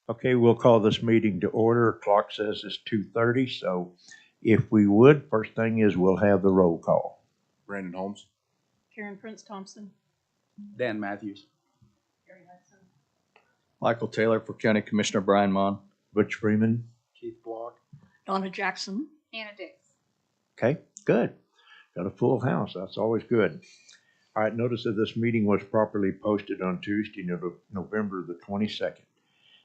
Okay, we'll call this meeting to order. Clock says it's 2:30, so if we would, first thing is we'll have the roll call. Brandon Holmes. Karen Prince Thompson. Dan Matthews. Gary Hudson. Michael Taylor for County Commissioner Brian Mon. Butch Freeman. Keith Block. Donna Jackson. Hannah Dix. Okay, good. Got a full house. That's always good. All right, notice that this meeting was properly posted on Tuesday, November the 22nd.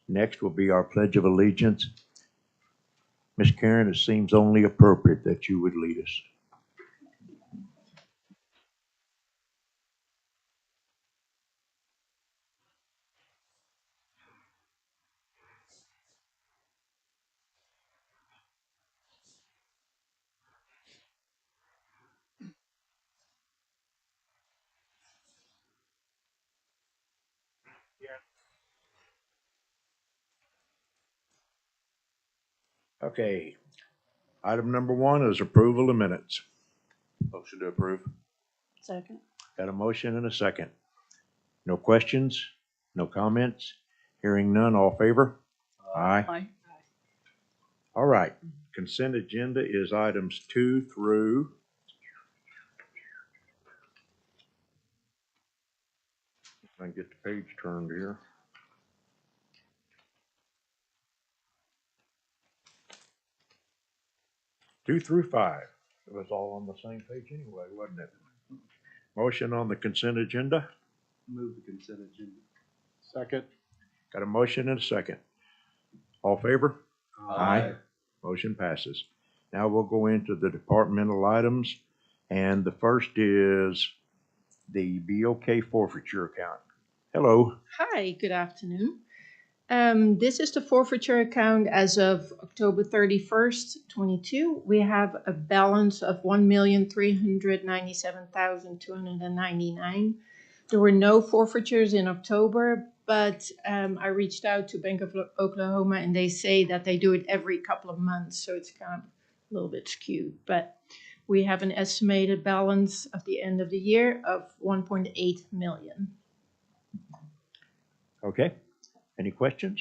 Next will be our Pledge of Allegiance. Miss Karen, it seems only appropriate that you would lead us. Okay, item number 1 is approval of minutes. Motion to approve. Second. Got a motion and a second. No questions? No comments? Hearing none, all favor? Aye. Aye. All right, consent agenda is items 2 through. If I can get the page turned here. Two through 5. It was all on the same page anyway, wasn't it? Motion on the consent agenda. Move the consent agenda. Second. Got a motion and a second. All favor? Aye. Motion passes. Now we'll go into the departmental items, and the first is the BOK forfeiture account. Hello. Hi, good afternoon. This is the forfeiture account as of October 31st, 22. We have a balance of 1,397,299. There were no forfeitures in October, but I reached out to Bank of Oklahoma and they say that they do it every couple of months, so it's kind of a little bit skewed. But we have an estimated balance at the end of the year of 1.8 million. Okay. Any questions?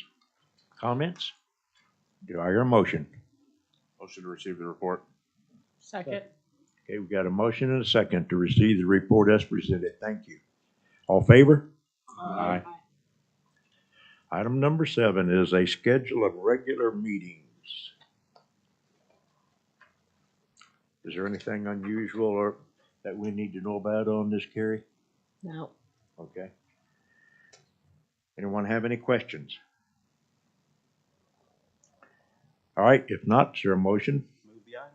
Comments? Do I hear a motion? Motion to receive the report. Second. Okay, we got a motion and a second to receive the report as presented. Thank you. All favor? Aye. Item number 7 is a schedule of regular meetings. Is there anything unusual or that we need to know about on this, Carrie? No. Okay. Anyone have any questions? All right, if not, is there a motion? Move the item.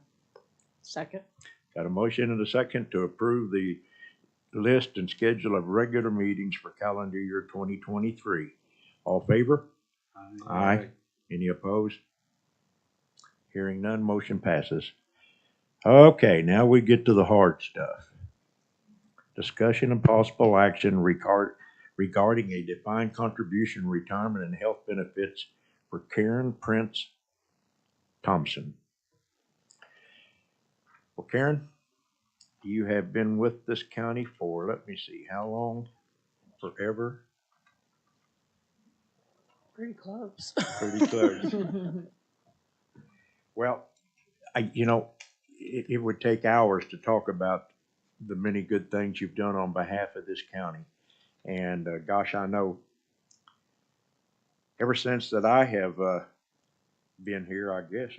Second. Got a motion and a second to approve the list and schedule of regular meetings for calendar year 2023. All favor? Aye. Any opposed? Hearing none, motion passes. Okay, now we get to the hard stuff. Discussion and possible action regarding a defined contribution retirement and health benefits for Karen Prince Thompson. Well, Karen, you have been with this county for, let me see, how long? Forever? Pretty close. Pretty close. Well, it would take hours to talk about the many good things you've done on behalf of this county. And gosh, I know ever since that I have been here, I guess,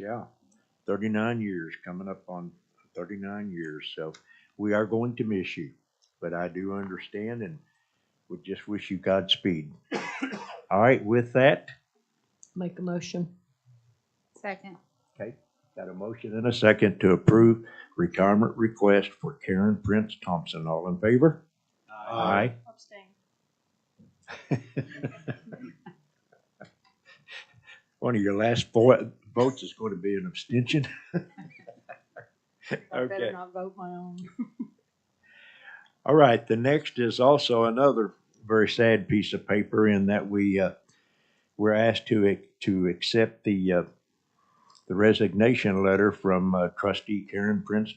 39 years, coming up on 39 years. So we are going to miss you, but I do understand and would just wish you Godspeed. All right, with that. Make a motion. Second. Okay, got a motion and a second to approve retirement request for Karen Prince Thompson. All in favor? Aye. Abstain. One of your last votes is going to be an abstention. I better Okay. not vote my own. All right. The next is also another very sad piece of paper in that we're asked to accept the resignation letter from Trustee Karen Prince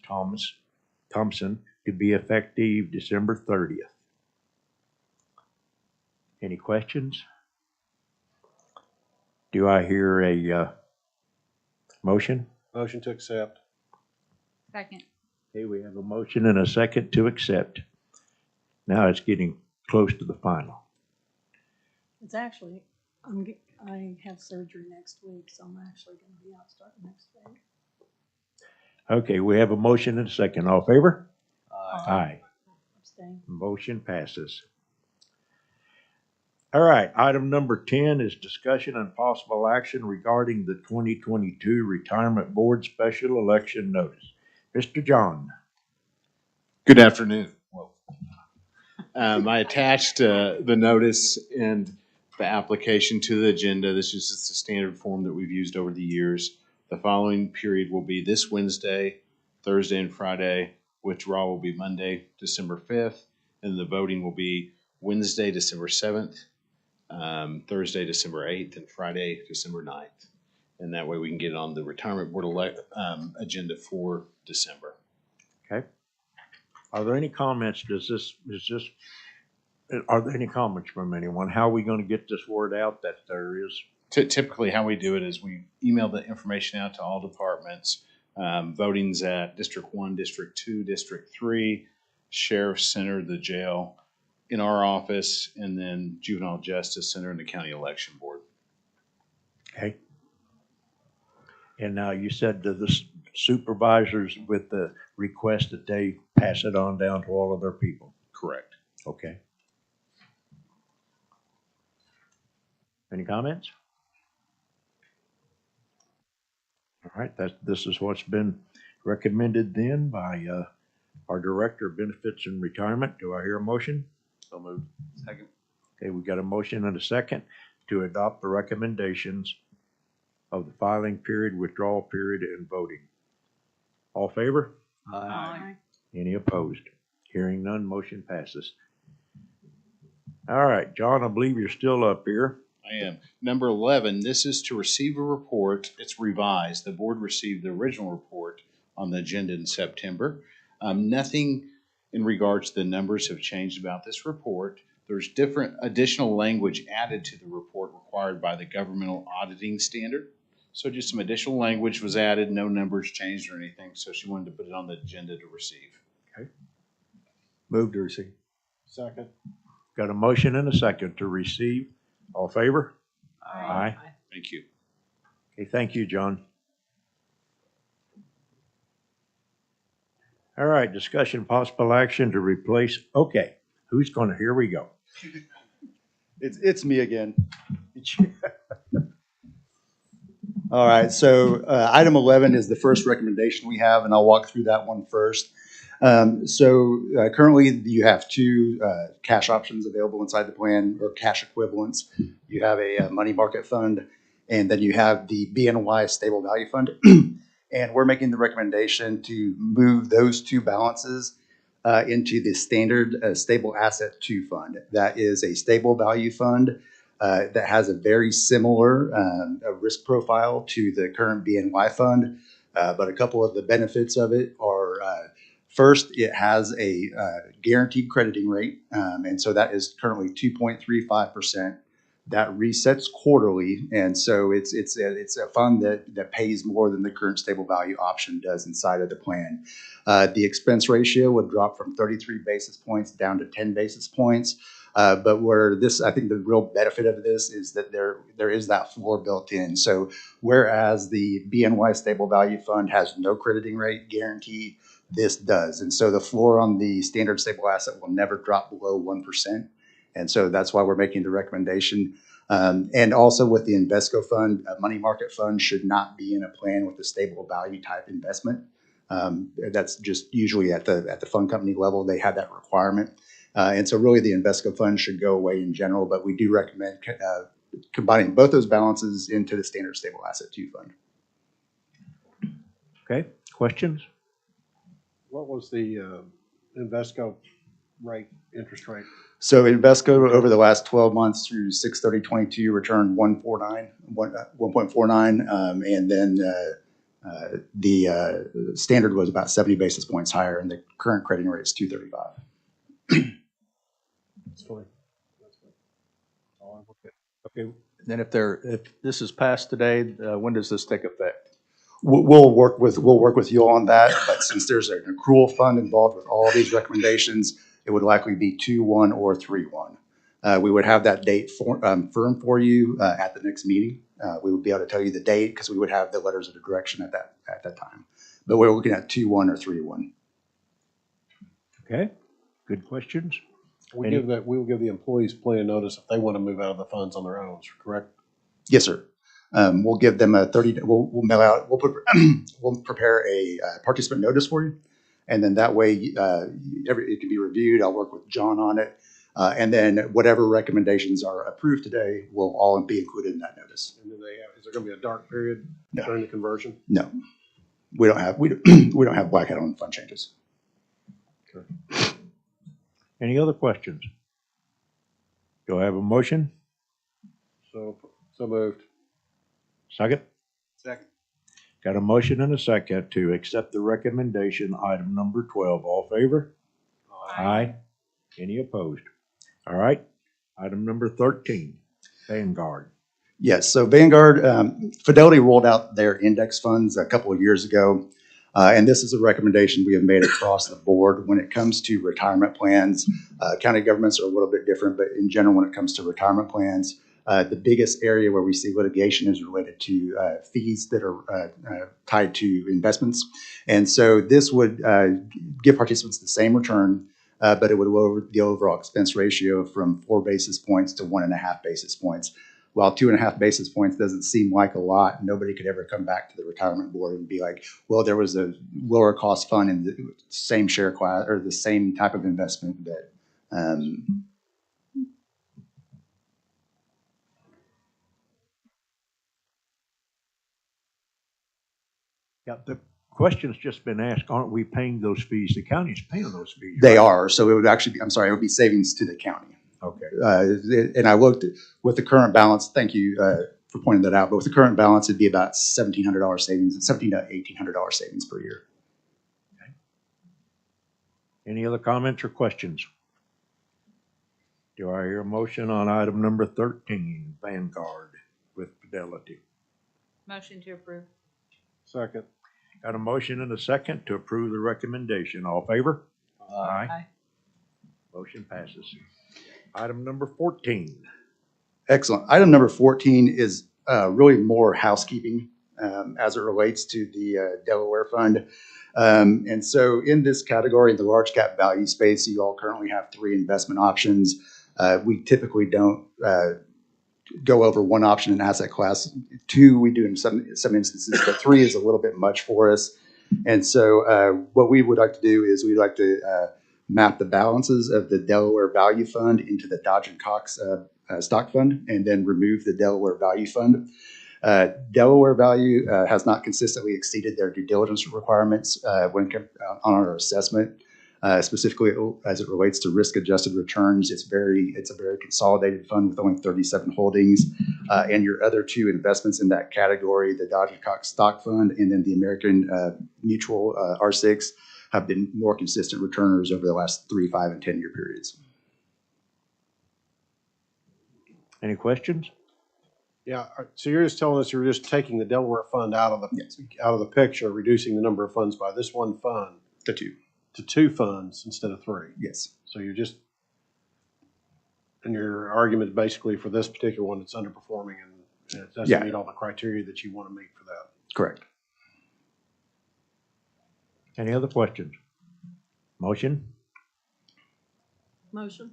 Thompson to be effective December 30th. Any questions? Do I hear a motion? Motion to accept. Second. Okay, we have a motion and a second to accept. Now it's getting close to the final. It's actually, I have surgery next week, so I'm actually gonna be out starting next week. Okay, we have a motion and a second. All in favor? Aye. Aye. Abstain. Motion passes. All right, item number 10 is discussion and possible action regarding the 2022 Retirement Board Special Election Notice. Mr. John. Good afternoon. I attached the notice and the application to the agenda. This is just a standard form that we've used over the years. The following period will be this Wednesday, Thursday, and Friday. Withdrawal will be Monday, December 5th, and the voting will be Wednesday, December 7th, Thursday, December 8th, and Friday, December 9th. And that way we can get it on the retirement board agenda for December. Okay. Are there any comments? Are there any comments from anyone? How are we going to get this word out that there is? Typically, how we do it is we email the information out to all departments. Voting's at District 1, District 2, District 3, Sheriff's Center, the jail, in our office, and then Juvenile Justice Center and the County Election Board. Okay. And now you said to the supervisors with the request that they pass it on down to all of their people. Correct. Okay. Any comments? All right, this is what's been recommended then by our Director of Benefits and Retirement. Do I hear a motion? So moved. Second. Okay, we got a motion and a second to adopt the recommendations of the filing period, withdrawal period, and voting. All in favor? Aye. Any opposed? Hearing none, motion passes. All right, John, I believe you're still up here. I am. Number 11, this is to receive a report. It's revised. The board received the original report on the agenda in September. Nothing in regards to the numbers have changed about this report. There's different additional language added to the report required by the governmental auditing standard. So just some additional language was added, no numbers changed or anything, so she wanted to put it on the agenda to receive. Move to receive. Second. Got a motion and a second to receive. All in favor? Aye. Thank you. Okay, thank you, John. All right, discussion possible action to replace, okay, who's gonna, here we go. It's me again. All right, so item 11 is the first recommendation we have, and I'll walk through that one first. Currently you have two cash options available inside the plan, or cash equivalents. You have a money market fund, and then you have the BNY Stable Value Fund. And we're making the recommendation to move those two balances into the standard Stable Asset 2 fund. That is a stable value fund that has a very similar risk profile to the current BNY fund. But a couple of the benefits of it are, first, it has a guaranteed crediting rate, and so that is currently 2.35%. That resets quarterly, and so it's a fund that pays more than the current stable value option does inside of the plan. The expense ratio would drop from 33 basis points down to 10 basis points. But where this, I think the real benefit of this is that there is that floor built in. So whereas the BNY Stable Value Fund has no crediting rate guarantee, this does. And so the floor on the standard stable asset will never drop below 1%. And so that's why we're making the recommendation. And also with the Invesco fund, a money market fund should not be in a plan with a stable value type investment. That's just usually at the fund company level, they have that requirement. And so really the Invesco fund should go away in general, but we do recommend combining both those balances into the standard stable asset 2 fund. Okay, questions? What was the Invesco interest rate? So Invesco over the last 12 months through 6/30/22 returned 1.49, and then the standard was about 70 basis points higher, and the current crediting rate is 235. That's fine. That's fine. Okay, Then if this is passed today, when does this take effect? We'll work with you on that, but since there's an accrual fund involved with all these recommendations, it would likely be 2/1 or 3/1. We would have that date firm for you at the next meeting. We would be able to tell you the date because we would have the letters of direction at that time. But we're looking at 2/1 or 3/1. Okay, good questions. We will give the employees plenty of notice if they want to move out of the funds on their own, correct? Yes, sir. We'll give them a 30, we'll mail out, we'll prepare a participant notice for you. And then that way, it can be reviewed. I'll work with John on it. And then whatever recommendations are approved today will all be included in that notice. And then is there going to be a dark period No. during the conversion? No, we don't have blackout on fund changes. Any other questions? Do I have a motion? So moved. Second? Second. Got a motion and a second to accept the recommendation, item number 12. All in favor? Aye. Any opposed? All right. Item number 13, Vanguard. Yes, so Vanguard, Fidelity rolled out their index funds a couple of years ago. And this is a recommendation we have made across the board when it comes to retirement plans. County governments are a little bit different, but in general, when it comes to retirement plans, the biggest area where we see litigation is related to fees that are tied to investments. And so this would give participants the same return, but it would lower the overall expense ratio from 4 basis points to 1.5 basis points. While 2.5 basis points doesn't seem like a lot, nobody could ever come back to the retirement board and be like, well, there was a lower cost fund in the same share class or the same type of investment that. Yeah, the question's just been asked, aren't we paying those fees? The county's paying those fees. They right? are, so it would actually be, I'm sorry, it would be savings to the county. Okay. And I looked with the current balance, thank you for pointing that out, but with the current balance, it'd be about $1,700 savings, $1,700 to $1,800 savings per year. Any other comments or questions? Do I hear a motion on item number 13, Vanguard with Fidelity? Motion to approve. Second. Got a motion and a second to approve the recommendation. All in favor? Aye. Motion passes. Item number 14. Excellent. Item number 14 is really more housekeeping as it relates to the Delaware Fund. And so in this category, the large cap value space, you all currently have 3 investment options. We typically don't go over one option in asset class. 2 we do in some instances, but 3 is a little bit much for us. And so what we would like to do is we'd like to map the balances of the Delaware Value Fund into the Dodge & Cox Stock Fund, and then remove the Delaware Value Fund. Delaware Value has not consistently exceeded their due diligence requirements on our assessment, specifically as it relates to risk-adjusted returns. It's a very consolidated fund with only 37 holdings, and your other 2 investments in that category, the Dodge & Cox Stock Fund and then the American Mutual R6, have been more consistent returners over the last 3, 5, and 10-year periods. Any questions? Yeah, so you're just telling us you're just taking the Delaware Fund out of the picture, reducing the number of funds by this one fund The 2. to 2 funds instead of 3. Yes. So you're just, and your argument basically for this particular one, it's underperforming and it doesn't Yeah. meet all the criteria that you want to meet for that. Correct. Any other questions? Motion? Motion.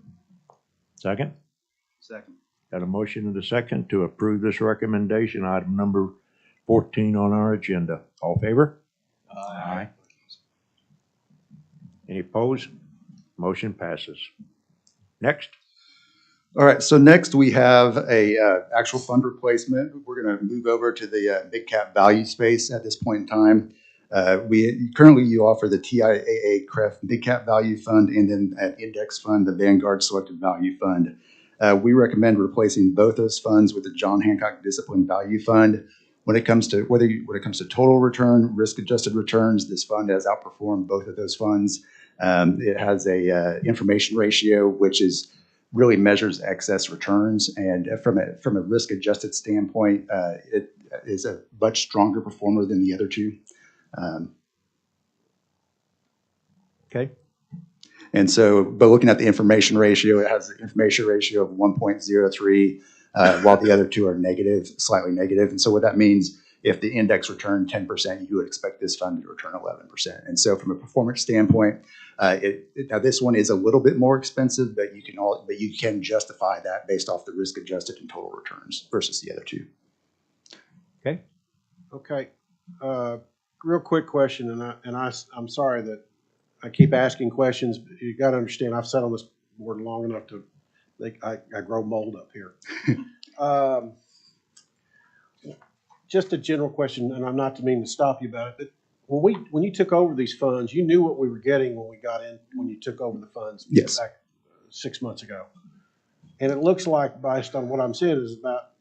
Second? Second. Got a motion and a second to approve this recommendation, item number 14 on our agenda. All in favor? Aye. Any opposed? Motion passes. Next. All right, so next we have a actual fund replacement. We're going to move over to the big cap value space at this point in time. Currently you offer the TIAA CREF Big Cap Value Fund and then an index fund, the Vanguard Selective Value Fund. We recommend replacing both those funds with the John Hancock Disciplined Value Fund. When it comes to total return, risk-adjusted returns, this fund has outperformed both of those funds. It has a information ratio which is really measures excess returns. And from a risk adjusted standpoint, it is a much stronger performer than the other two. Okay. And so, but looking at the information ratio, it has an information ratio of 1.03, while the other two are negative, slightly negative. And so what that means, if the index returned 10%, you would expect this fund to return 11%. And so from a performance standpoint, now this one is a little bit more expensive, but you can justify that based off the risk adjusted and total returns versus the other two. Okay. Okay. Real quick question, I'm sorry that I keep asking questions. But you got to understand, I've sat on this board long enough to think I grow mold up here. Just a general question, and I'm not to mean to stop you about it, but when you took over these funds, you knew what we were getting when you took over the funds. Yes. Back 6 months ago. And it looks like, based on what I'm seeing, is about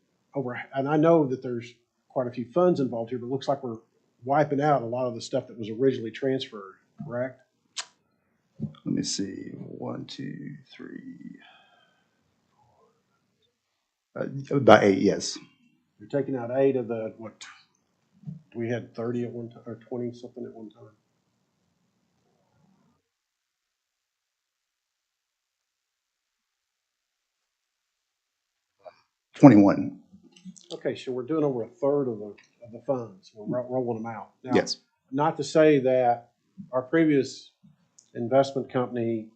and I know that there's quite a few funds involved here, but it looks like we're wiping out a lot of the stuff that was originally transferred, correct? Let me see. 1, 2, 3. About 8, yes. You're taking out 8 of the, what, we had 30 at one time, or 20 something at one time. $21. Okay, so we're doing over a third of the funds. We're rolling them out. Now, Yes. not to say that our previous investment company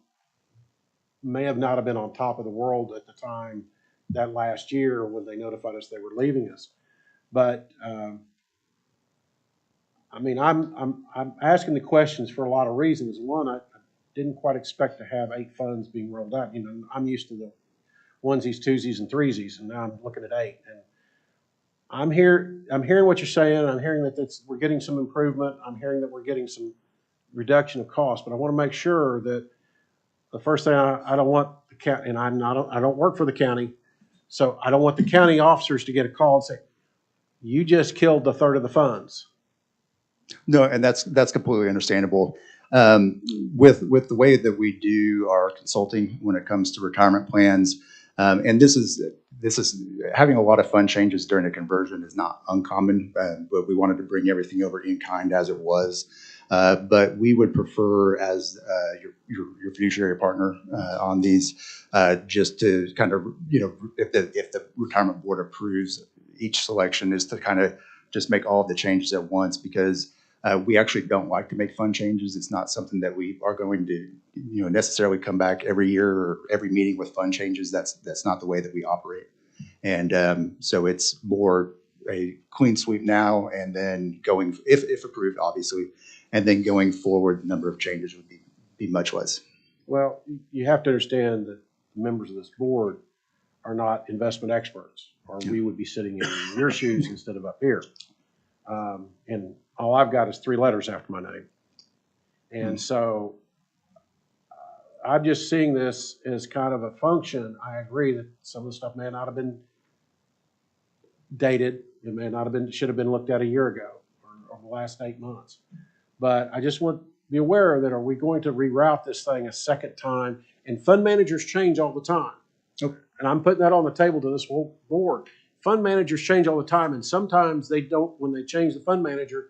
may have not have been on top of the world at the time that last year when they notified us they were leaving us. But I mean, I'm asking the questions for a lot of reasons. One, I didn't quite expect to have 8 funds being rolled out. You know, I'm used to the onesies, twosies, and threesies, and now I'm looking at 8. And I'm hearing what you're saying. I'm hearing that we're getting some improvement. I'm hearing that we're getting some reduction of cost. But I want to make sure that the first thing I don't want the county, and I don't work for the county, so I don't want the county officers to get a call and say, "You just killed a third of the funds." No, and that's completely understandable. With the way that we do our consulting when it comes to retirement plans, and this is having a lot of fund changes during a conversion is not uncommon, but we wanted to bring everything over in kind as it was. But we would prefer, as your fiduciary partner on these, just to kind of, you know, if the retirement board approves each selection, is to kind of just make all of the changes at once, because we actually don't like to make fund changes. It's not something that we are going to, you know, necessarily come back every year or every meeting with fund changes. That's not the way that we operate. And so it's more a clean sweep now, and then going, if approved, obviously, and then going forward, the number of changes would be much less. Well, you have to understand that the members of this board are not investment experts, or we would be sitting in your shoes instead of up here. And all I've got is 3 letters after my name. And so I'm just seeing this as kind of a function. I agree that some of the stuff may not have been dated. It may not have been, should have been looked at a year ago or the last 8 months. But I just want to be aware that, are we going to reroute this thing a second time? And fund managers change all the time. Okay. And I'm putting that on the table to this whole board. Fund managers change all the time, and sometimes they don't. When they change the fund manager,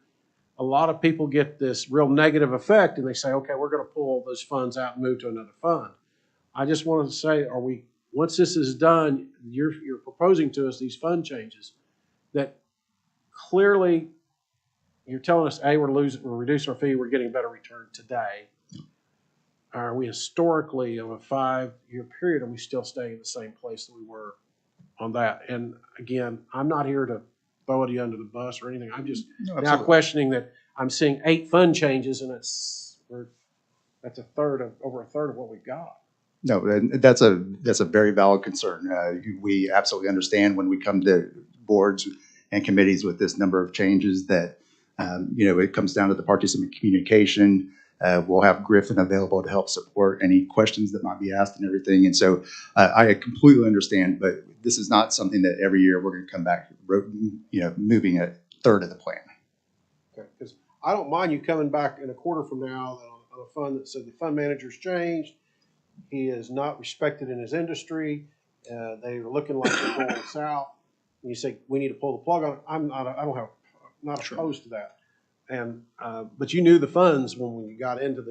a lot of people get this real negative effect, and they say, okay, we're going to pull all those funds out and move to another fund. I just wanted to say, once this is done, you're proposing to us these fund changes that clearly you're telling us, we're reducing our fee, we're getting a better return today. Are we historically, of a 5-year period, are we still staying in the same place that we were on that? And again, I'm not here to throw it under the bus or anything. I'm just now questioning that I'm seeing 8 fund changes, and that's over a third of what we've got. No, that's a very valid concern. We absolutely understand when we come to boards and committees with this number of changes that, you know, it comes down to the participant communication. We'll have Griffin available to help support any questions that might be asked and everything. And so I completely understand, but this is not something that every year we're going to come back, you know, moving a third of the plan. Okay, because I don't mind you coming back in a quarter from now on a fund that said the fund manager's changed, He is not respected in his industry. They are looking like they're going south. And you say, we need to pull the plug on it. Not opposed to that. And, but you knew the funds when we got into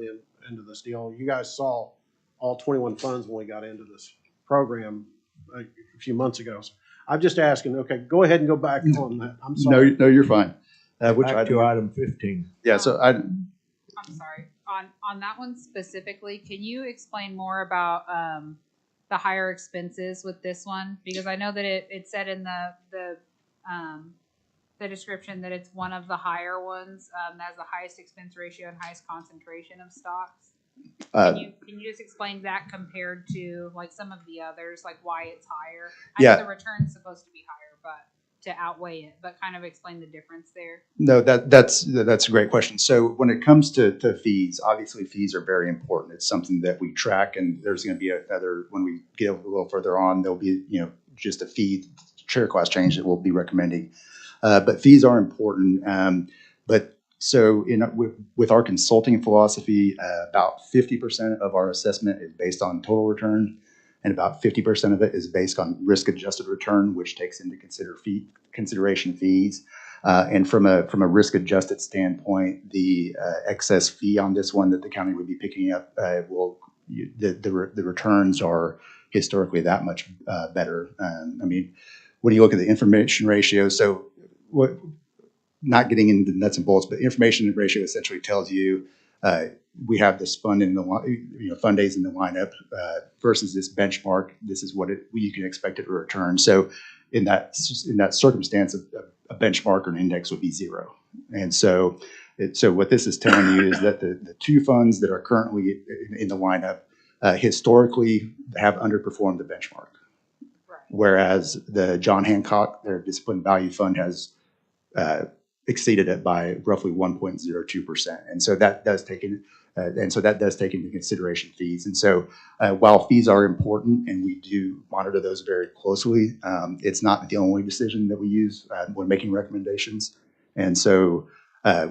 this deal. You guys saw all 21 funds when we got into this program a few months ago. So I'm just asking, okay, go ahead and go back on that. I'm No, sorry. no, you're fine. Which Back I to item 15. Yeah, so I'm sorry. On that one specifically, can you explain more about the higher expenses with this one? Because I know that it said in the description that it's one of the higher ones, that has the highest expense ratio and highest concentration of stocks. Can you just explain that compared to like some of the others, like why it's higher? I Yeah. know the return's supposed to be higher, but to outweigh it, but kind of explain the difference there. No, that's a great question. So when it comes to fees, obviously fees are very important. It's something that we track, and there's going to be another, when we get a little further on, there'll be, just a fee share class change that we'll be recommending. But fees are important. But so with our consulting philosophy, about 50% of our assessment is based on total return, and about 50% of it is based on risk-adjusted return, which takes into consideration fees. And from a risk-adjusted standpoint, the excess fee on this one that the county would be picking up the returns are historically that much better. I mean, when you look at the information ratio, so not getting into the nuts and bolts, but the information ratio essentially tells you we have this fund in the fund days in the lineup versus this benchmark. This is what you can expect it to return. So in that circumstance, a benchmark or an index would be zero. And so what this is telling you is that the two funds that are currently in the lineup historically have underperformed the benchmark. Right. Whereas the John Hancock, their disciplined value fund, has exceeded it by roughly 1.02%. And so that does take into consideration fees. And so while fees are important and we do monitor those very closely, it's not the only decision that we use when making recommendations. And so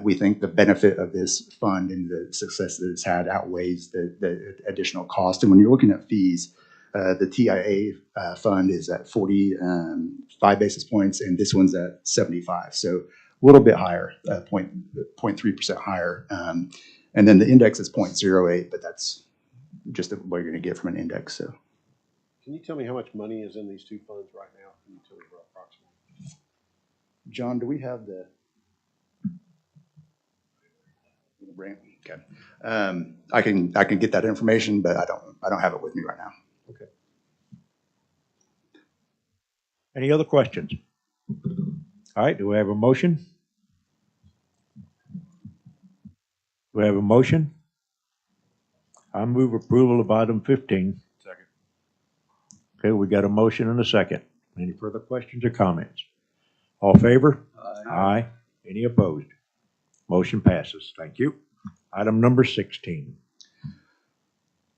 we think the benefit of this fund and the success that it's had outweighs the additional cost. And when you're looking at fees, the TIA fund is at 45 basis points, and this one's at 75. So a little bit higher, 0.3% higher. And then the index is 0.08, but that's just what you're going to get from an index. So, Can you tell me how much money is in these two funds right now? Can you tell me approximately? John, do we have the brand? Okay. I can get that information, but I don't have it with me right now. Okay. Any other questions? All right, do we have a motion? Do we have a motion? I move approval of item 15. Second. Okay, we got a motion and a second. Any further questions or comments? All in favor? Aye. Any opposed? Motion passes. Thank you. Item number 16.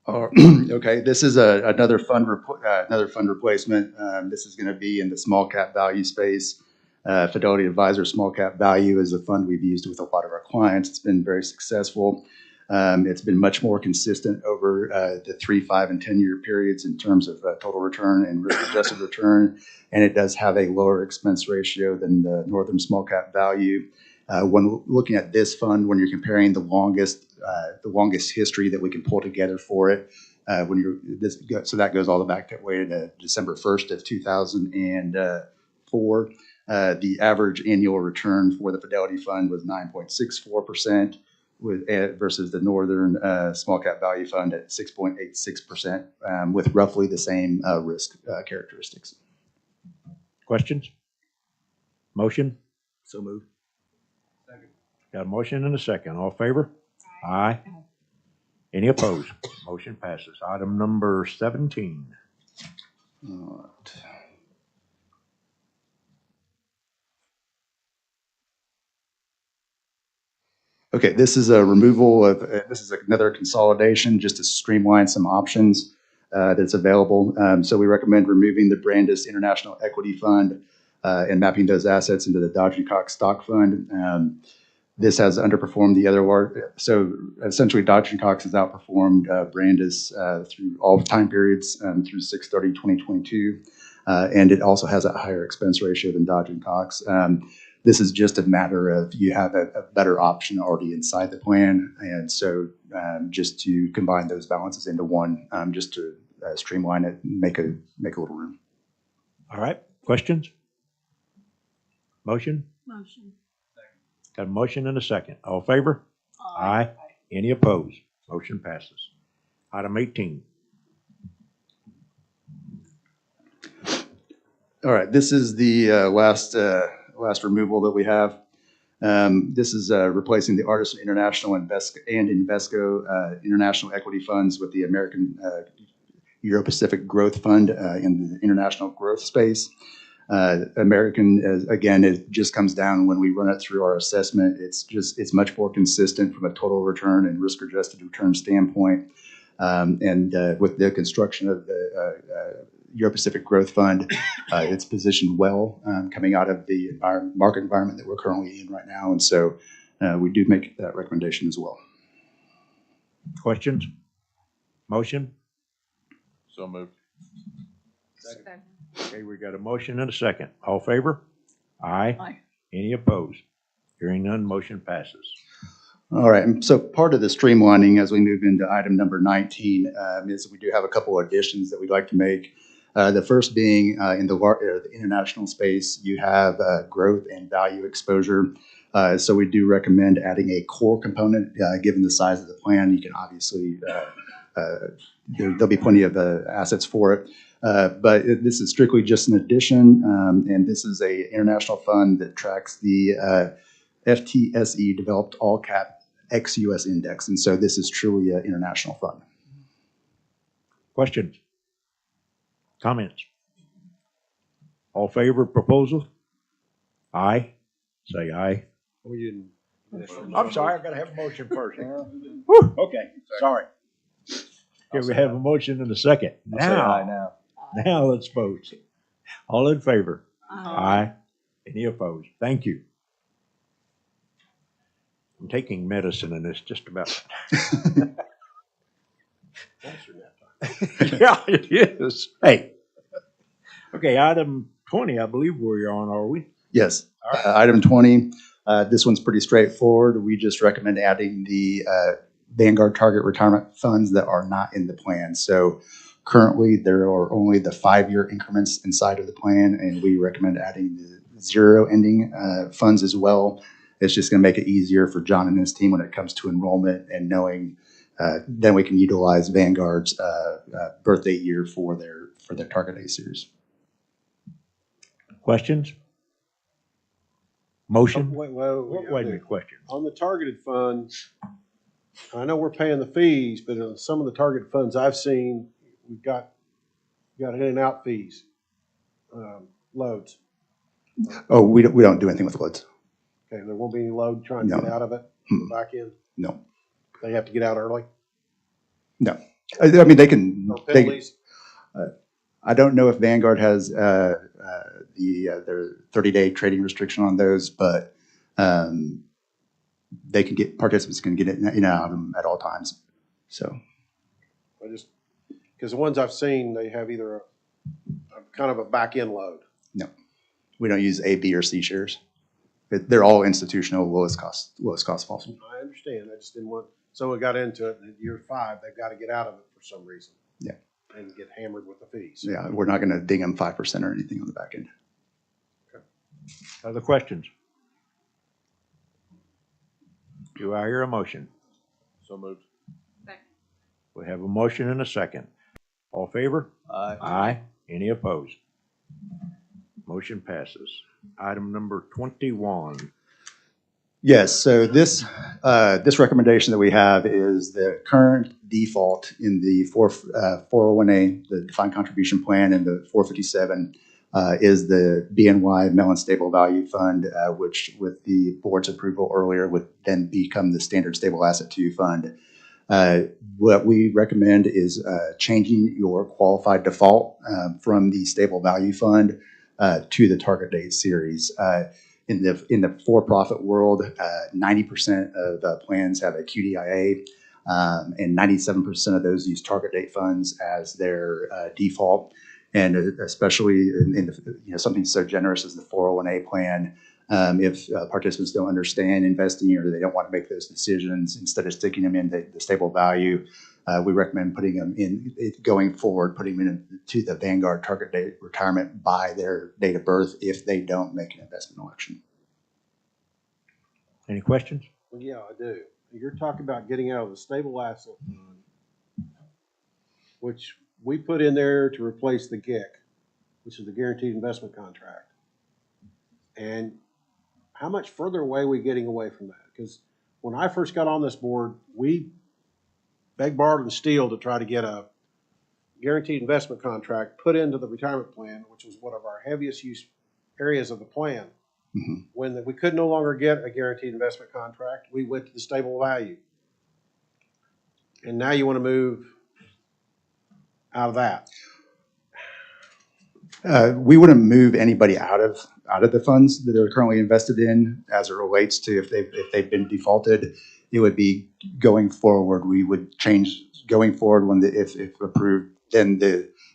Okay, this is another fund replacement. This is going to be in the small cap value space. Fidelity Advisor Small Cap Value is a fund we've used with a lot of our clients. It's been very successful. It's been much more consistent over the 3, 5, and 10-year periods in terms of total return and risk-adjusted return, and it does have a lower expense ratio than the Northern Small Cap Value. When looking at this fund, when you're comparing the longest history that we can pull together for it, so that goes all the back that way to December 1st of 2004. The average annual return for the Fidelity Fund was 9.64%, versus the Northern Small Cap Value Fund at 6.86%, with roughly the same risk characteristics. Questions? Motion? So moved. Got a motion and a second. All in favor? Aye. Any opposed? Motion passes. Item number 17. All right. Okay, this is a removal of, this is another consolidation just to streamline some options that's available. So we recommend removing the Brandis International Equity Fund and mapping those assets into the Dodge & Cox Stock Fund. This has underperformed the other large, so essentially Dodge and Cox has outperformed Brandis through all time periods through 6/30/2022. And it also has a higher expense ratio than Dodge and Cox. This is just a matter of you have a better option already inside the plan. And so just to combine those balances into one, just to streamline it and make a little room. All right, questions? Motion? Motion. Got a motion and a second. All in favor? Aye. Any opposed? Motion passes. Item 18. All right, this is the last removal that we have. This is replacing the Artisan International and Invesco International Equity Funds with the American Euro-Pacific Growth Fund in the international growth space. American, again, it just comes down when we run it through our assessment. It's much more consistent from a total return and risk-adjusted return standpoint. And with the construction of the Euro-Pacific Growth Fund, it's positioned well coming out of the market environment that we're currently in right now. And so we do make that recommendation as well. Questions? Motion? So moved. Second. Okay, we got a motion and a second. All in favor? Aye. Aye. Any opposed? Hearing none, motion passes. All right, and so part of the streamlining as we move into item number 19 is we do have a couple of additions that we'd like to make. The first being in the international space, you have growth and value exposure. So we do recommend adding a core component. Given the size of the plan, you can obviously, there'll be plenty of assets for it. But this is strictly just an addition, and this is a international fund that tracks the FTSE Developed All Cap ex-US Index. And so this is truly an international fund. Questions? Comments? All favor of proposal? Aye. Say aye. We didn't. I'm sorry, I've got to have a motion first. Whew, okay, sorry. Okay, we have a motion and a second. I'll say aye now. Now let's vote. All in favor? Aye. Aye. Any opposed? Thank you. I'm taking medicine and it's just about. Yeah, it is. Hey. Okay, item 20, I believe we're on, are we? Yes. Item 20, this one's pretty straightforward. We just recommend adding the Vanguard target retirement funds that are not in the plan. So currently, there are only the 5-year increments inside of the plan, and we recommend adding the zero ending funds as well. It's just going to make it easier for John and his team when it comes to enrollment and knowing then we can utilize Vanguard's birthday year for their target A series. Questions? Motion? Wait, Wait a minute, question. On the targeted funds, I know we're paying the fees, but on some of the targeted funds I've seen, we've got in and out fees, loads. Oh, we don't do anything with loads. Okay, there won't be any load trying to No. get out of it, Hmm. back in. No. They have to get out early. No. I mean, they can. No penalties. I don't know if Vanguard has their 30-day trading restriction on those, but they can get participants can get it in and out of them at all times. So I just because the ones I've seen, they have either a kind of a back end load. no, we don't use A, B, or C shares. They're all institutional, lowest cost possible. I understand. I just didn't want someone got into it and at year 5 they've got to get out of it for some reason. Yeah. And get hammered with the fees. Yeah, we're not going to ding them 5% or anything on the back end. Other questions? Do I hear a motion? So moved. Second. We have a motion and a second. All in favor? Aye. Aye. Any opposed? Motion passes. Item number 21. Yes, so this recommendation that we have is the current default in the 401A, the defined contribution plan, and the 457 is the BNY Mellon Stable Value Fund, which with the board's approval earlier would then become the Standard Stable Asset 2 Fund. What we recommend is changing your qualified default from the Stable Value Fund to the Target Date Series. In the for-profit world, 90% of plans have a QDIA, and 97% of those use target date funds as their default. And especially in something so generous as the 401A plan, if participants don't understand investing or they don't want to make those decisions, instead of sticking them in the stable value, we recommend putting them in, going forward, putting them into the Vanguard target date retirement by their date of birth if they don't make an investment election. Any questions? Well, yeah, I do. You're talking about getting out of the stable asset fund, which we put in there to replace the GIC, which is the guaranteed investment contract. And how much further away are we getting away from that? Because when I first got on this board, we begged, borrowed, and steal to try to get a guaranteed investment contract put into the retirement plan, which was one of our heaviest use areas of the plan. Mhm. When we could no longer get a guaranteed investment contract, we went to the stable value. And now you want to move out of that. We wouldn't move anybody out of the funds that they're currently invested in as it relates to if they've been defaulted. It would be going forward. We would change going forward when if approved. Then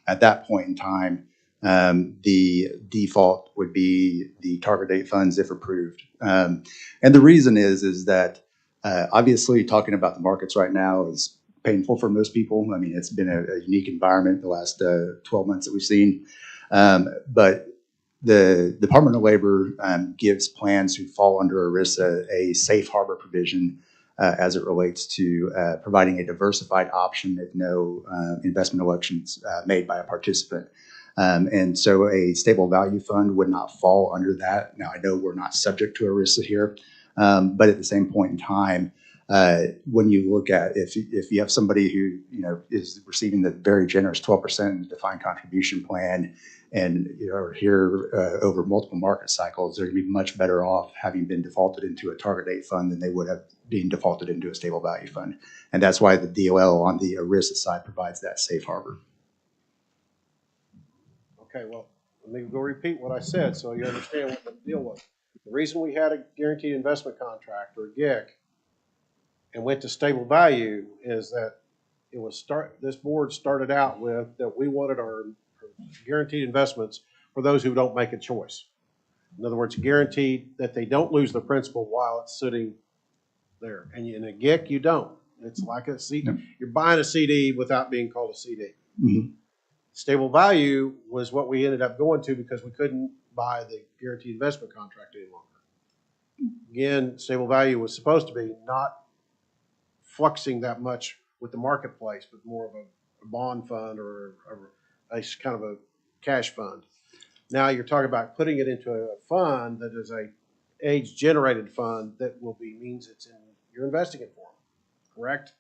at that point in time, the default would be the target date funds if approved. And the reason is that obviously talking about the markets right now is painful for most people. I mean, it's been a unique environment the last 12 months that we've seen. But the Department of Labor gives plans who fall under ERISA a safe harbor provision as it relates to providing a diversified option if no investment elections made by a participant. And so a stable value fund would not fall under that. Now, I know we're not subject to ERISA here, but at the same point in time, when you look at if you have somebody who is receiving the very generous 12% defined contribution plan and are here over multiple market cycles, they're going to be much better off having been defaulted into a target date fund than they would have been defaulted into a stable value fund. And that's why the DOL on the ERISA side provides that safe harbor. Okay, well, let me go repeat what I said so you understand what the deal was. The reason we had a guaranteed investment contract or a GIC and went to stable value is that this board started out with that we wanted our guaranteed investments for those who don't make a choice. In other words, guaranteed that they don't lose the principal while it's sitting there. And in a GIC, you don't. It's like a CD. Yep. You're buying a CD without being called a CD. Mm-hmm. Stable value was what we ended up going to because we couldn't buy the guaranteed investment contract any longer. Again, stable value was supposed to be not fluxing that much with the marketplace, but more of a bond fund or a kind of a cash fund. Now you're talking about putting it into a fund that is a age-generated fund that means you're investing it for them, correct?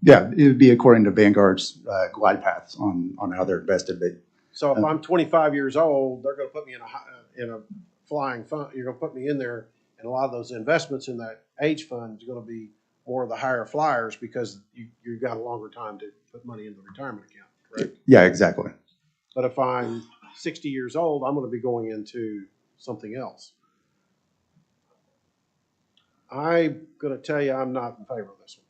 Yeah, it would be according to Vanguard's glide paths on how they're invested. But So if I'm 25 years old, they're going to put me in a flying fund. You're going to put me in there, and a lot of those investments in that age fund is going to be more of the higher flyers because you've got a longer time to put money into the retirement account, correct? yeah, exactly. But if I'm 60 years old, I'm going to be going into something else. I'm going to tell you I'm not in favor of this one.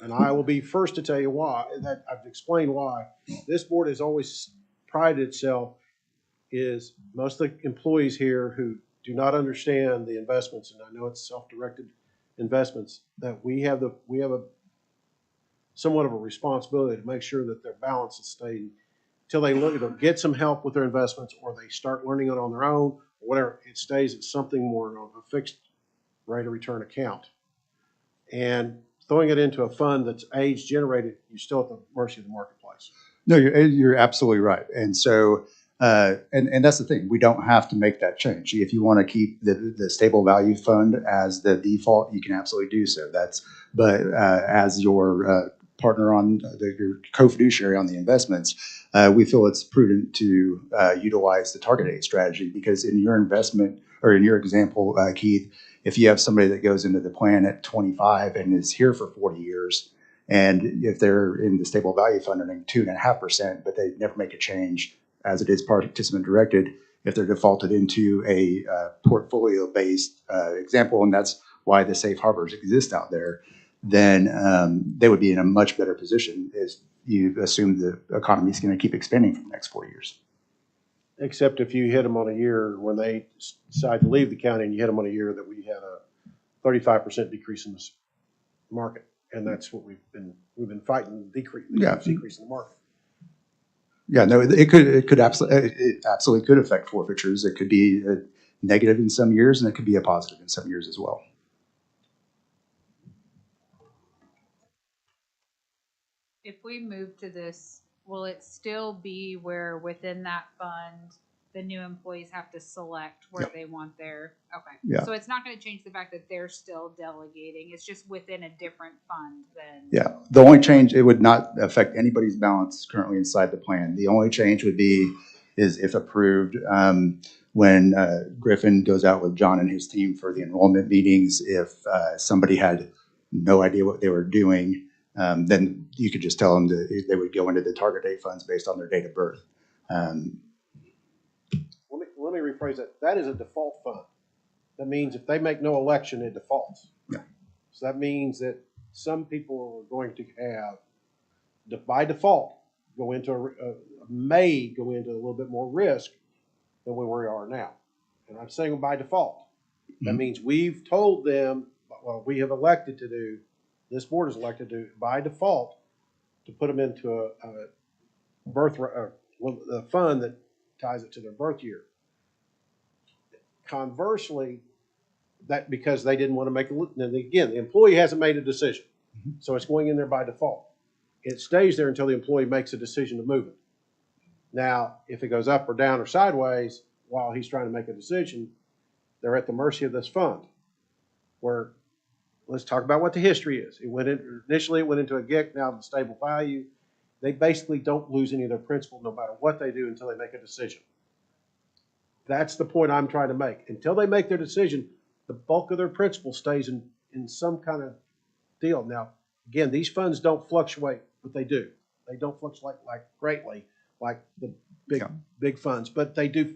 And I will be first to tell you why. That I've explained why. This board has always prided itself is most of the employees here who do not understand the investments, and I know it's self-directed investments, that we have a somewhat of a responsibility to make sure that their balance is staying until they either get some help with their investments or they start learning it on their own, or whatever. It stays at something more of a fixed rate of return account. And throwing it into a fund that's age generated, you're still at the mercy of the marketplace. No, you're absolutely right. And so, and that's the thing. We don't have to make that change. If you want to keep the stable value fund as the default, you can absolutely do so. But as your partner on your co-fiduciary on the investments, we feel it's prudent to utilize the target date strategy because in your investment or in your example, Keith, if you have somebody that goes into the plan at 25 and is here for 40 years, and if they're in the stable value fund earning 2.5%, but they never make a change as it is participant directed, if they're defaulted into a portfolio-based example, and that's why the safe harbors exist out there, then they would be in a much better position as you assume the economy is going to keep expanding for the next 4 years. Except if you hit them on a year when they decide to leave the county and you hit them on a year that we had a 35% decrease in this market. And that's what we've been fighting, decrease in the market. Yeah, no, it absolutely could affect forfeitures. It could be a negative in some years, and it could be a positive in some years as well. If we move to this, will it still be where within that fund, the new employees have to select where they want their, okay. Yeah. So it's not gonna change the fact that they're still delegating, it's just within a different fund than. Yeah, the only change, it would not affect anybody's balance currently inside the plan. The only change would be, is if approved, when Griffin goes out with John and his team for the enrollment meetings, if somebody had no idea what they were doing, then you could just tell them that they would go into the target date funds based on their date of birth. Let me rephrase that. That is a default fund. That means if they make no election, it defaults. Yeah. So that means that some people are going to have, by default, may go into a little bit more risk than where we are now. And I'm saying by default. That means we've told them, well, we have elected to do, this board is elected to, by default, to put them into a fund that ties it to their birth year. Conversely, that because they didn't want to make and again, the employee hasn't made a decision, so it's going in there by default. It stays there until the employee makes a decision to move it. Now, if it goes up or down or sideways while he's trying to make a decision, they're at the mercy of this fund. Where, let's talk about what the history is. Initially it went into a GIC, now the stable value. They basically don't lose any of their principal no matter what they do until they make a decision. That's the point I'm trying to make. Until they make their decision, the bulk of their principal stays in some kind of deal. Now, again, these funds don't fluctuate, but they do. They don't fluctuate like greatly like the big funds, but they do.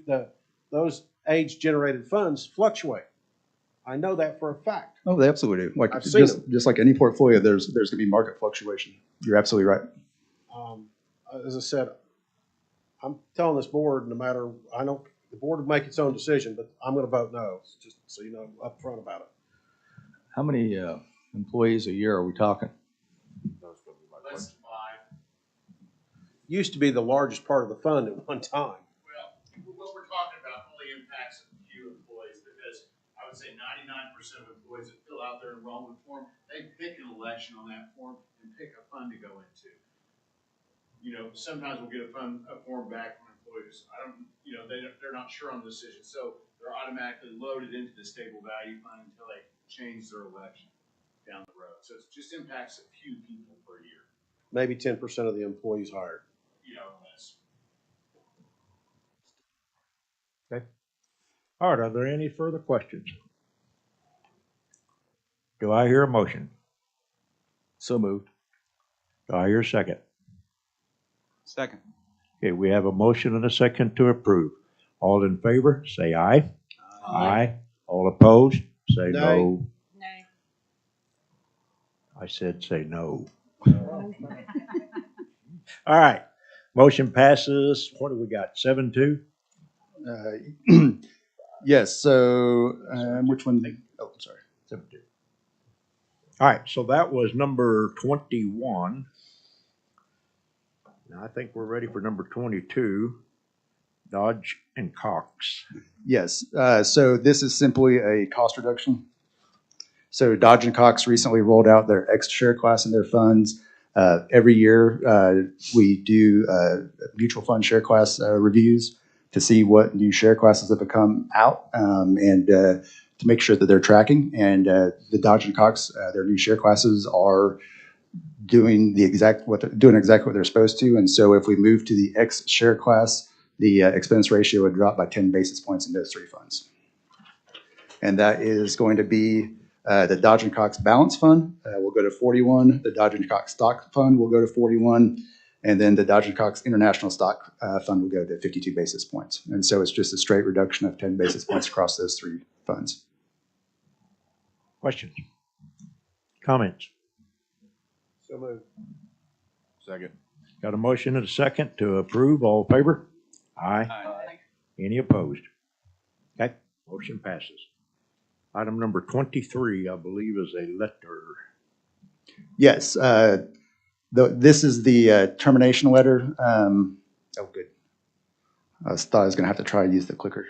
Those age-generated funds fluctuate. I know that for a fact. Oh, they absolutely do. Like I've seen just like any portfolio, there's going to be market fluctuation. You're absolutely right. As I said, I'm telling this board, no matter, I know the board will make its own decision, but I'm going to vote no, just so you know up front about it. How many employees a year are we talking? Less than 5. Used to be the largest part of the fund at one time. Well, what we're talking about only impacts a few employees because I would say 99% of employees that fill out their enrollment form, they pick an election on that form and pick a fund to go into. You know, sometimes we'll get a form back from employees. They're not sure on the decision, so they're automatically loaded into the stable value fund until they change their election down the road. So it just impacts a few people per year. Maybe 10% of the employees hired. Less. Okay. All right, are there any further questions? Do I hear a motion? So moved. Do I hear a second? Second. Okay, we have a motion and a second to approve. All in favor, say aye. Aye. All opposed, say no. No. I said say no. All right, motion passes. What do we got, 7-2? Yes. So which one? Oh, sorry. 7-2. All right, so that was number 21. Now I think we're ready for number 22, Dodge and Cox. Yes. So this is simply a cost reduction. So Dodge and Cox recently rolled out their X share class in their funds. Every year we do mutual fund share class reviews to see what new share classes have come out and to make sure that they're tracking. And the Dodge and Cox, their new share classes are doing exactly what they're supposed to. And so if we move to the X share class, the expense ratio would drop by 10 basis points in those three funds. And that is going to be the Dodge and Cox Balance Fund will go to 41. The Dodge and Cox Stock Fund will go to 41. And then the Dodge & Cox International Stock Fund will go to 52 basis points. And so it's just a straight reduction of 10 basis points across those three funds. Questions? Comments? So moved. Second. Got a motion and a second to approve. All in favor? Aye. Any opposed? Okay, motion passes. Item number 23, I believe, is a letter. Yes, this is the termination letter. Oh, good. Thought I was going to have to try to use the clicker.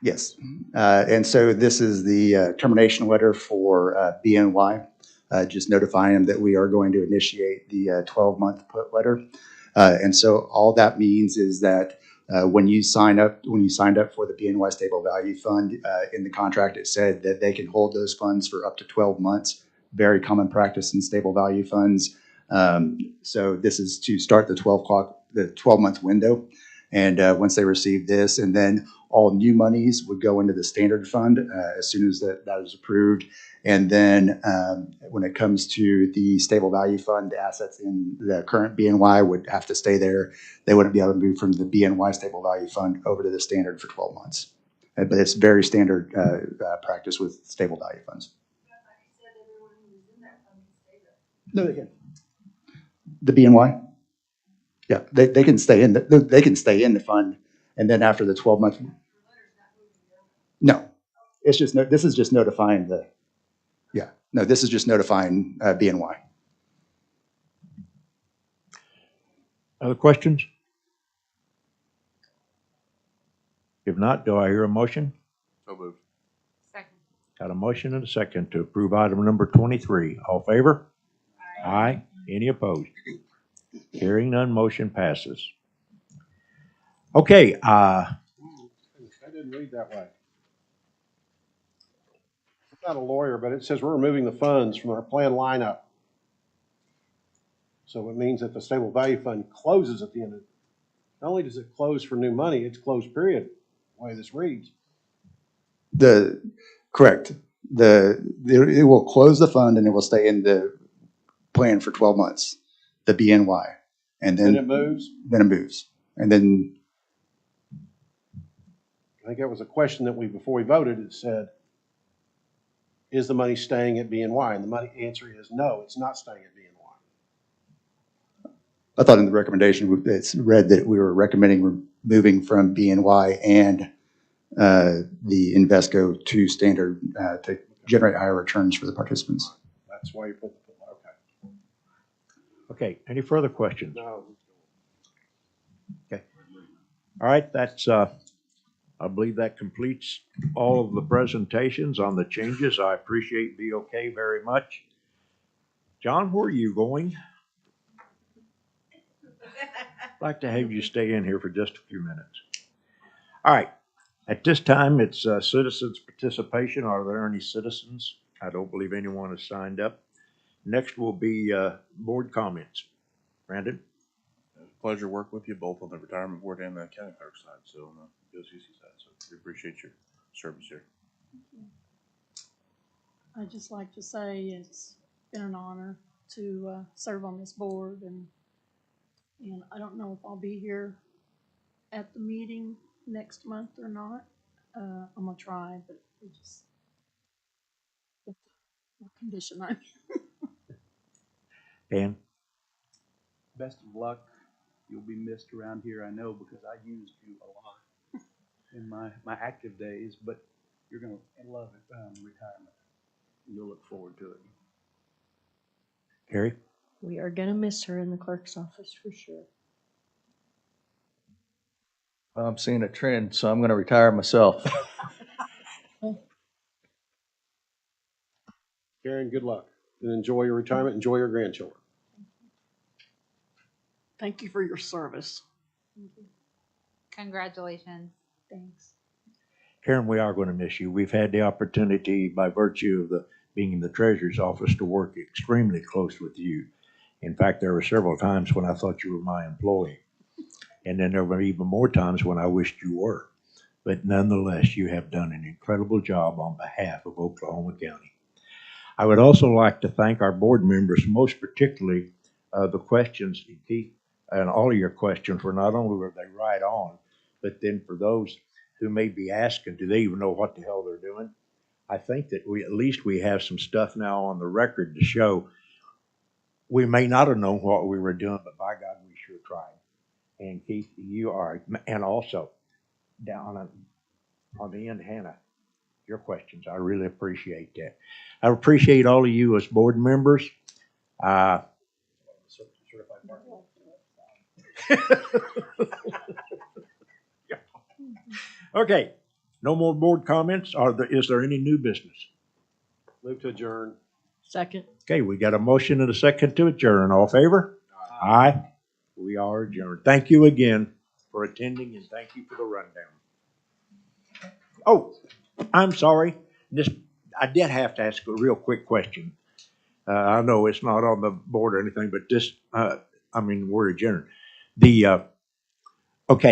Yes, and so this is the termination letter for BNY, just notifying them that we are going to initiate the 12-month put letter. And so all that means is that when you signed up for the BNY Stable Value Fund, in the contract it said that they can hold those funds for up to 12 months. Very common practice in stable value funds. So this is to start the 12-month window. And once they receive this, and then all new monies would go into the standard fund as soon as that is approved. And then when it comes to the stable value fund, the assets in the current BNY would have to stay there. They wouldn't be able to move from the BNY stable value fund over to the standard for 12 months. But it's very standard practice with stable value funds. No, they can. The BNY? Yeah, they can stay in the fund, and then after the 12 months. No, it's just this is just notifying this is just notifying BNY. Other questions? If not, do I hear a motion? So moved. Second. Got a motion and a second to approve item number 23. All in favor? Aye. Any opposed? Hearing none, motion passes. Okay, I didn't read that way. I'm not a lawyer, but it says we're removing the funds from our plan lineup. So it means that the stable value fund closes at the end of, not only does it close for new money, it's closed period, the way this reads. Correct. It will close the fund and it will stay in the plan for 12 months, the BNY. And then it moves? Then it moves. And then I think that was a question that before we voted, it said, is the money staying at BNY? And the answer is no, it's not staying at BNY. I thought in the recommendation, it's read that we were recommending moving from BNY and the Invesco to standard to generate higher returns for the participants. That's why you put the, okay. okay, any further questions? No. Okay. All right, that's, I believe that completes all of the presentations on the changes. I appreciate BOK very much. John, where are you going? I'd like to have you stay in here for just a few minutes. All right, at this time, it's citizens' participation. Are there any citizens? I don't believe anyone has signed up. Next will be board comments. Brandon? Pleasure to work with you both on the retirement board and the county clerk side, so on the BOCC side. So we appreciate your service here. I'd just like to say it's been an honor to serve on this board, and I don't know if I'll be here at the meeting next month or not. I'm gonna try, but we just what condition I'm in. Dan? Best of luck. You'll be missed around here, I know, because I used you a lot in my active days, but you're going to love it, retirement. You'll look forward to it. Carrie? We are going to miss her in the clerk's office for sure. I'm seeing a trend, so I'm going to retire myself. Karen, good luck. And enjoy your retirement. Enjoy your grandchildren. Thank you for your service. Congratulations. Thanks. Karen, we are going to miss you. We've had the opportunity, by virtue of being in the treasurer's office, to work extremely close with you. In fact, there were several times when I thought you were my employee. And then there were even more times when I wished you were. But nonetheless, you have done an incredible job on behalf of Oklahoma County. I would also like to thank our board members, most particularly the questions, Keith, and all of your questions were not only were they right on, but then for those who may be asking, do they even know what the hell they're doing? I think that at least we have some stuff now on the record to show we may not have known what we were doing, but by God, we sure tried. And Keith, you are, and also down on the end, Hannah, your questions, I really appreciate that. I appreciate all of you as board members. Okay, no more board comments. Is there any new business? Move to adjourn. Second. Okay, we got a motion and a second to adjourn. All in favor? Aye. We are adjourned. Thank you again for attending and thank you for the rundown. Oh, I'm sorry. I did have to ask a real quick question. I know it's not on the board or anything, but we're adjourned. Okay,